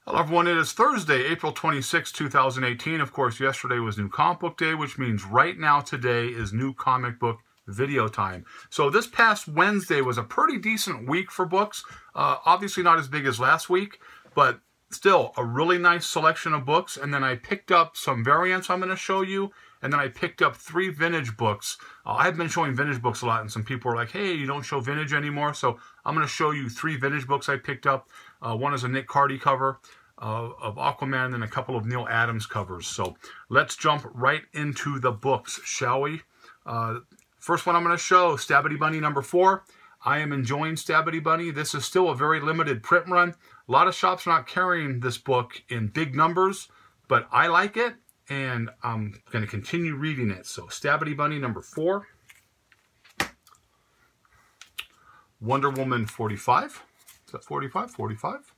Hello everyone, it is Thursday, April 26, 2018. Of course, yesterday was New Comic Book Day, which means right now today is New Comic Book Video time. So this past Wednesday was a pretty decent week for books. Obviously not as big as last week, but still a really nice selection of books. And then I picked up some variants I'm going to show you. And then I picked up 3 vintage books. I've been showing vintage books a lot, and some people are like, hey, you don't show vintage anymore. So I'm going to show you 3 vintage books I picked up. One is a Nick Cardy cover of Aquaman and a couple of Neil Adams covers. So let's jump right into the books, shall we? First one I'm going to show, Stabbity Bunny number 4. I am enjoying Stabbity Bunny. This is still a very limited print run. A lot of shops are not carrying this book in big numbers, but I like it, and I'm going to continue reading it. So Stabbity Bunny number 4. Wonder Woman 45. Is that 45? 45?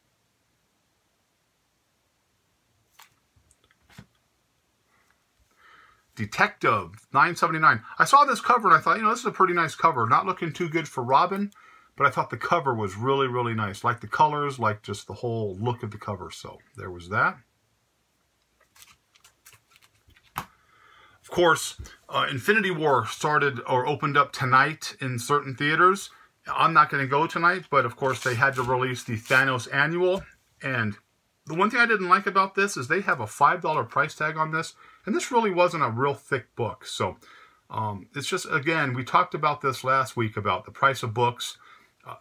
Detective 979. I saw this cover and I thought, this is a pretty nice cover. Not looking too good for Robin, but I thought the cover was really, really nice. Like the colors, like just the whole look of the cover. So there was that. Of course, Infinity War started or opened up tonight in certain theaters. I'm not going to go tonight, but of course they had to release the Thanos Annual. And the one thing I didn't like about this is they have a $5 price tag on this. And this really wasn't a real thick book. So it's just, again, we talked about this last week about the price of books.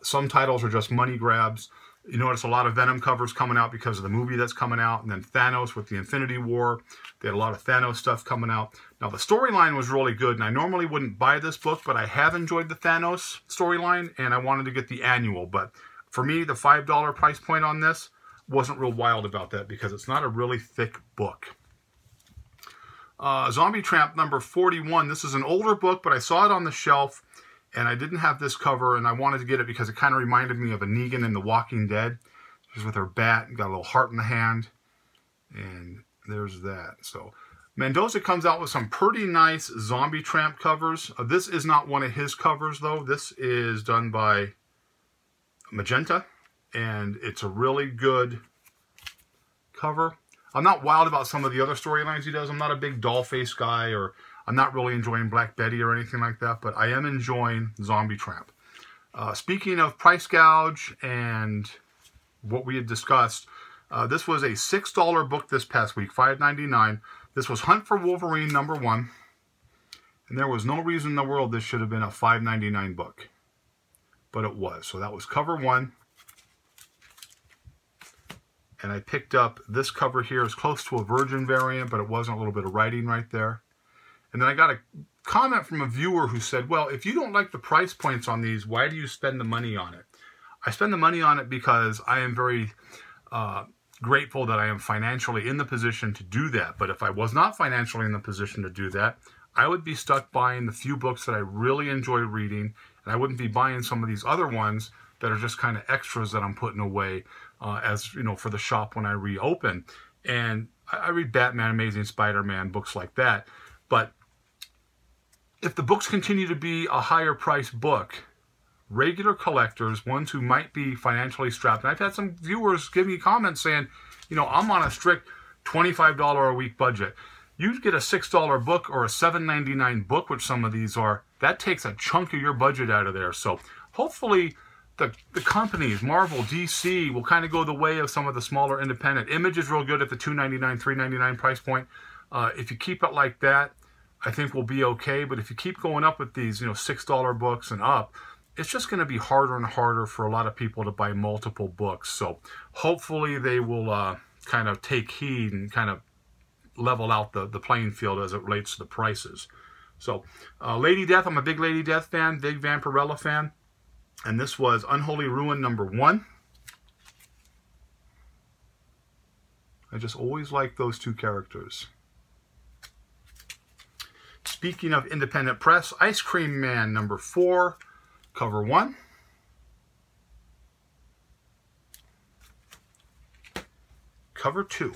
Some titles are just money grabs. You notice a lot of Venom covers coming out because of the movie that's coming out. And then Thanos with the Infinity War. They had a lot of Thanos stuff coming out. Now, the storyline was really good. And I normally wouldn't buy this book, but I have enjoyed the Thanos storyline. And I wanted to get the annual. But for me, the $5 price point on this wasn't real wild about that because it's not a really thick book. Zombie Tramp number 41. This is an older book, but I saw it on the shelf, and I didn't have this cover, and I wanted to get it because it kind of reminded me of a Negan in The Walking Dead. She's with her bat, got a little heart in the hand, and there's that. So Mendoza comes out with some pretty nice Zombie Tramp covers. This is not one of his covers, though. This is done by Magenta, and it's a really good cover. I'm not wild about some of the other storylines he does. I'm not a big Dollface guy, or I'm not really enjoying Black Betty or anything like that, but I am enjoying Zombie Tramp. Speaking of price gouge and what we had discussed, this was a $6 book this past week, $5.99. This was Hunt for Wolverine number 1, and there was no reason in the world this should have been a $5.99 book, but it was. So that was cover 1. And I picked up this cover here. It's close to a Virgin variant, but it wasn't, a little bit of writing right there. And then I got a comment from a viewer who said, well, if you don't like the price points on these, why do you spend the money on it? I spend the money on it because I am very grateful that I am financially in the position to do that. But if I was not financially in the position to do that, I would be stuck buying the few books that I really enjoy reading. And I wouldn't be buying some of these other ones that are just kind of extras that I'm putting away for the shop when I reopen. And I read Batman, Amazing Spider-Man, books like that. But if the books continue to be a higher price book, regular collectors, ones who might be financially strapped, and I've had some viewers give me comments saying, I'm on a strict $25 a week budget. You get a $6 book or a $7.99 book, which some of these are, that takes a chunk of your budget out of there. So hopefully the companies, Marvel, DC, will kind of go the way of some of the smaller independent. Image is real good at the $2.99, $3.99 price point. If you keep it like that, I think we'll be okay. But if you keep going up with these, $6 books and up, it's just going to be harder and harder for a lot of people to buy multiple books. So hopefully they will kind of take heed and kind of level out the playing field as it relates to the prices. So Lady Death, I'm a big Lady Death fan, big Vampirella fan. And this was Unholy Ruin number 1. I just always like those 2 characters. Speaking of independent press, Ice Cream Man number 4, cover 1. Cover 2.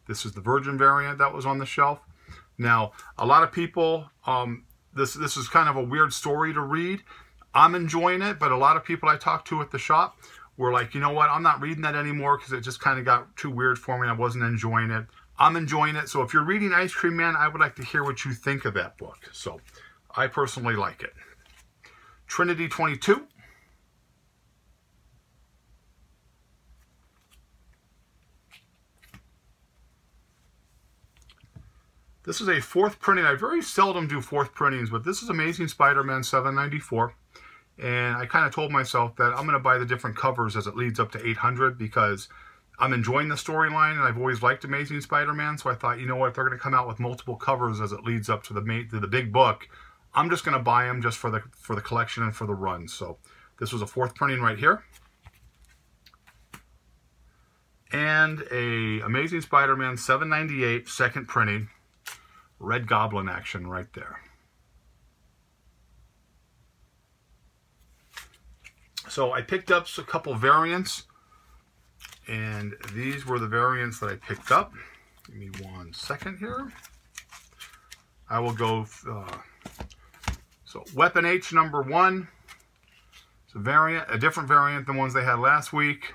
This is the Virgin variant that was on the shelf. Now, a lot of people, this is kind of a weird story to read. I'm enjoying it, but a lot of people I talk to at the shop were like, you know what, I'm not reading that anymore because it just kind of got too weird for me. I wasn't enjoying it. I'm enjoying it. So if you're reading Ice Cream Man, I would like to hear what you think of that book. So I personally like it. Trinity 22. This is a fourth printing. I very seldom do fourth printings, but this is Amazing Spider-Man 794. And I kind of told myself that I'm going to buy the different covers as it leads up to 800 because I'm enjoying the storyline and I've always liked Amazing Spider-Man. So I thought, you know what, if they're going to come out with multiple covers as it leads up to the big book, I'm just going to buy them just for the collection and for the run. So this was a fourth printing right here. And a Amazing Spider-Man 798 second printing. Red Goblin action right there. So I picked up a couple variants, and these were the variants that I picked up. Give me 1 second here. I will go, so Weapon H number 1. It's a different variant than ones they had last week.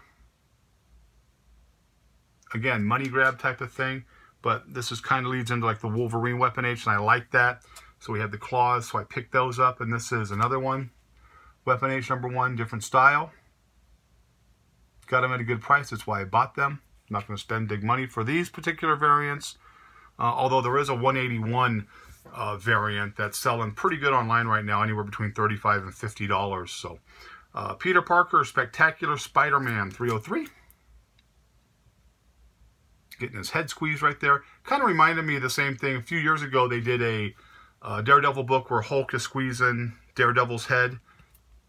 Again, money grab type of thing. But this is kind of leads into like the Wolverine Weapon H, and I like that. So we had the claws, so I picked those up, and this is another one. Weapon H number 1, different style. Got them at a good price, that's why I bought them. I'm not going to spend big money for these particular variants. Although there is a 181 variant that's selling pretty good online right now, anywhere between $35 and $50. So Peter Parker, Spectacular Spider-Man 303. Getting his head squeezed right there. Kind of reminded me of the same thing. A few years ago, they did a Daredevil book where Hulk is squeezing Daredevil's head.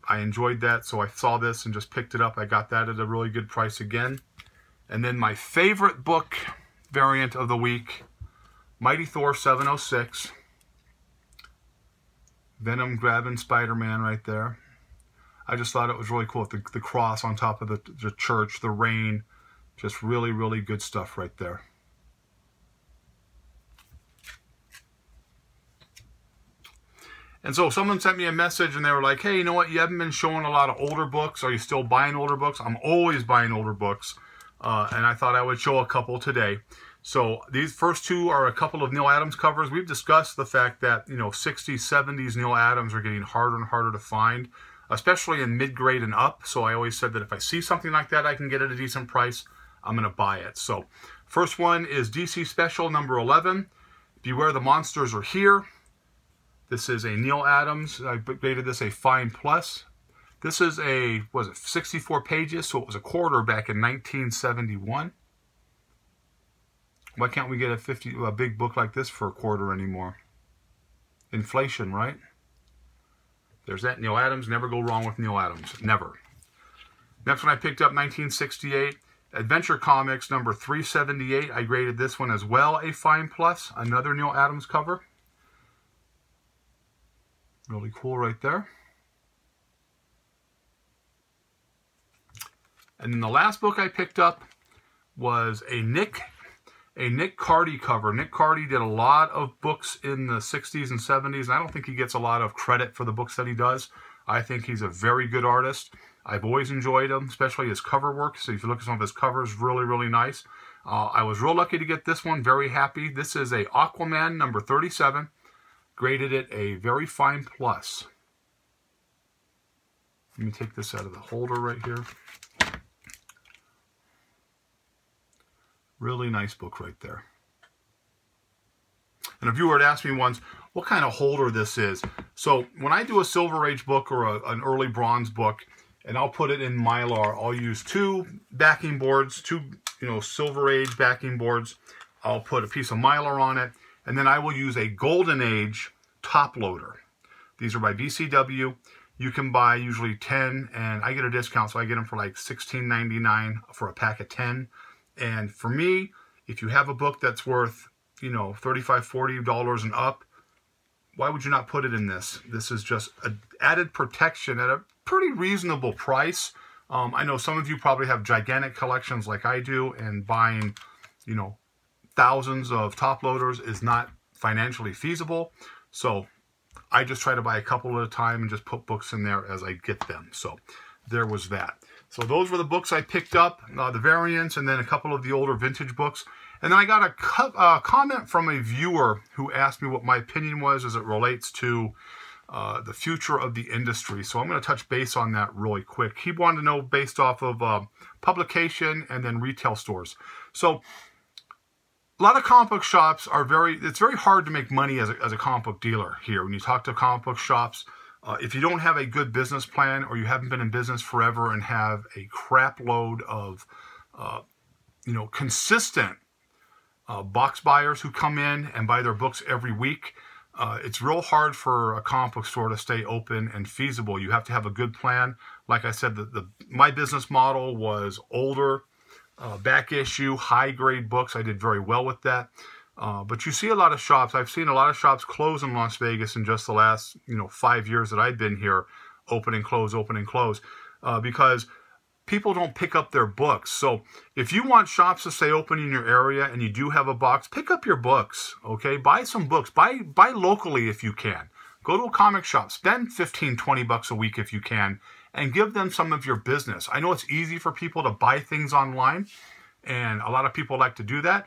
I enjoyed that, so I saw this and just picked it up. I got that at a really good price again. And then my favorite book variant of the week, Mighty Thor 706. Venom grabbing Spider-Man right there. I just thought it was really cool. The cross on top of the church, the rain. Just really, really good stuff right there. And so someone sent me a message and they were like, hey, you know what? You haven't been showing a lot of older books. Are you still buying older books? I'm always buying older books. And I thought I would show a couple today. So these first two are a couple of Neal Adams covers. We've discussed the fact that, 60s, 70s Neal Adams are getting harder and harder to find, especially in mid-grade and up. So I always said that if I see something like that, I can get at a decent price. I'm going to buy it. So first one is DC Special number 11. Beware the Monsters Are Here. This is a Neal Adams. I rated this a Fine Plus. This is 64 pages, so it was a quarter back in 1971. Why can't we get a big book like this for a quarter anymore? Inflation, right? There's that. Neal Adams. Never go wrong with Neal Adams. Never. Next one I picked up, 1968. Adventure Comics number 378. I graded this one as well a Fine Plus. Another Neal Adams cover. Really cool right there. And then the last book I picked up was a Nick Cardy cover. Nick Cardy did a lot of books in the 60s and 70s. And I don't think he gets a lot of credit for the books that he does. I think he's a very good artist. I've always enjoyed him, especially his cover work. So if you look at some of his covers, really, really nice. I was real lucky to get this one. Very happy. This is a Aquaman number 37. Graded it a very Fine Plus. Let me take this out of the holder right here. Really nice book right there. And a viewer had asked me once what kind of holder this is. So when I do a Silver Age book or an early Bronze book, and I'll put it in Mylar, I'll use two backing boards, two Silver Age backing boards. I'll put a piece of Mylar on it, and then I will use a Golden Age top loader. These are by BCW. You can buy usually 10, and I get a discount, so I get them for like $16.99 for a pack of 10. And for me, if you have a book that's worth, $35, $40 and up, why would you not put it in this? This is just an added protection at a pretty reasonable price. I know some of you probably have gigantic collections like I do, and buying, thousands of top loaders is not financially feasible. So I just try to buy a couple at a time and just put books in there as I get them. So there was that. So those were the books I picked up, the variants, and then a couple of the older vintage books. And then I got a comment from a viewer who asked me what my opinion was as it relates to the future of the industry. So I'm going to touch base on that really quick. He wanted to know based off of publication and then retail stores. So a lot of comic book shops are it's very hard to make money as a comic book dealer here. When you talk to comic book shops, if you don't have a good business plan or you haven't been in business forever and have a crap load of, consistent box buyers who come in and buy their books every week, it's real hard for a comic book store to stay open and feasible. You have to have a good plan. Like I said, my business model was older, back issue, high grade books. I did very well with that. But you see a lot of shops. I've seen a lot of shops close in Las Vegas in just the last 5 years that I've been here, open and close, because people don't pick up their books. So if you want shops to stay open in your area and you do have a box, pick up your books, okay? Buy some books. Buy locally if you can. Go to a comic shop. Spend $15-20 a week if you can and give them some of your business. I know it's easy for people to buy things online, and a lot of people like to do that,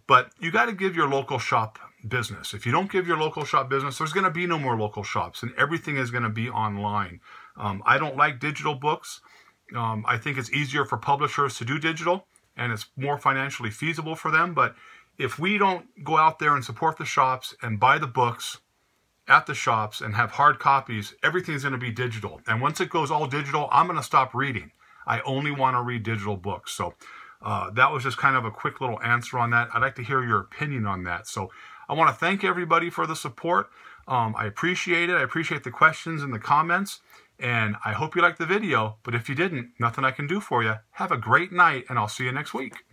but you got to give your local shop business. If you don't give your local shop business, there's going to be no more local shops, and everything is going to be online. I don't like digital books. I think it's easier for publishers to do digital, and it's more financially feasible for them. But if we don't go out there and support the shops and buy the books at the shops and have hard copies, everything's going to be digital. And once it goes all digital, I'm going to stop reading. I only want to read digital books. So that was just kind of a quick little answer on that. I'd like to hear your opinion on that. So I want to thank everybody for the support. I appreciate it. I appreciate the questions and the comments. And I hope you liked the video. But if you didn't, nothing I can do for you. Have a great night, and I'll see you next week.